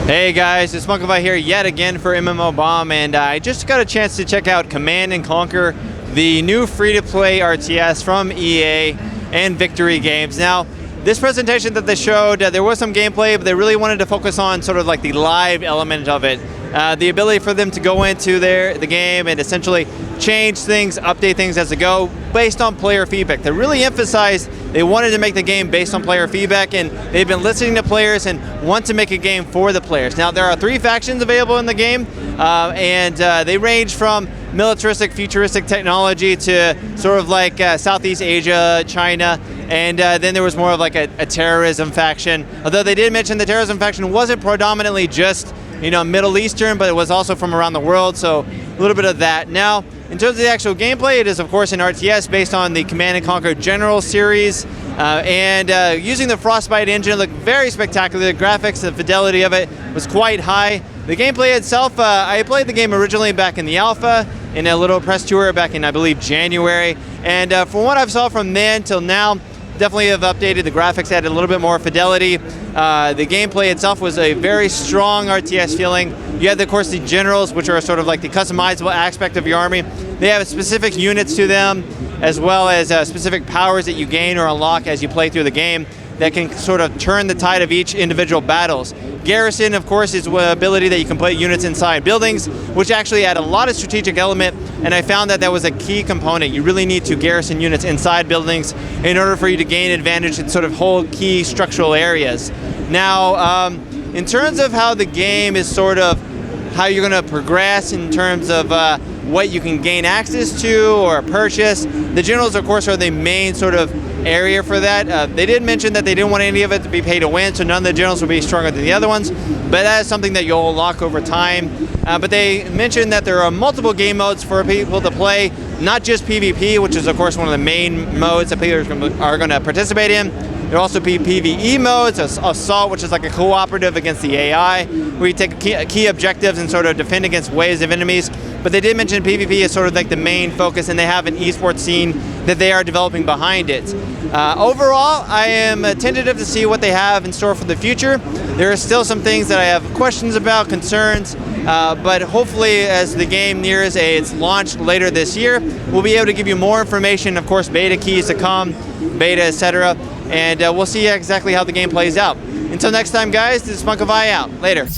Hey guys, it's MMOBomb here yet again for MMOBomb, and I just got a chance to check out Command and Conquer, the new free-to-play RTS from EA and Victory Games. Now, this presentation that they showed, there was some gameplay, but they really wanted to focus on sort of like the live element of it. The ability for them to go into the game and essentially change things, update things as they go, based on player feedback. They really emphasized they wanted to make the game based on player feedback, and they've been listening to players and want to make a game for the players. Now, there are 3 factions available in the game, and they range from militaristic, futuristic technology to sort of like Southeast Asia, China, and then there was more of like a terrorism faction. Although they did mention the terrorism faction wasn't predominantly just Middle Eastern, but it was also from around the world, so a little bit of that. Now, in terms of the actual gameplay, it is of course an RTS based on the Command and Conquer General series, and using the Frostbite engine, it looked very spectacular. The graphics, the fidelity of it was quite high. The gameplay itself, I played the game originally back in the alpha, in a little press tour back in, I believe, January, and from what I've saw from then till now, definitely have updated the graphics, added a little bit more fidelity. The gameplay itself was a very strong RTS feeling. You had, of course, the generals, which are sort of like the customizable aspect of your army. They have specific units to them, as well as specific powers that you gain or unlock as you play through the game that can sort of turn the tide of each individual battles. Garrison, of course, is the ability that you can put units inside buildings, which actually add a lot of strategic element, and I found that that was a key component. You really need to garrison units inside buildings in order for you to gain advantage and sort of hold key structural areas. Now, in terms of how the game is sort of, how you're going to progress in terms of what you can gain access to or purchase, the generals, of course, are the main sort of area for that. They did mention that they didn't want any of it to be pay to win, so none of the generals will be stronger than the other ones, but that is something that you'll unlock over time. But they mentioned that there are multiple game modes for people to play, not just PvP, which is of course one of the main modes that players are going to participate in. There'll also be PvE modes, Assault, which is like a cooperative against the AI, where you take key objectives and sort of defend against waves of enemies. But they did mention PvP is sort of like the main focus, and they have an esports scene that they are developing behind it. Overall, I am tentative to see what they have in store for the future. There are still some things that I have questions about, concerns, but hopefully as the game nears its launch later this year, we'll be able to give you more information, of course, beta keys to come, beta, etc., and we'll see exactly how the game plays out. Until next time, guys, this is MMOBomb out. Later.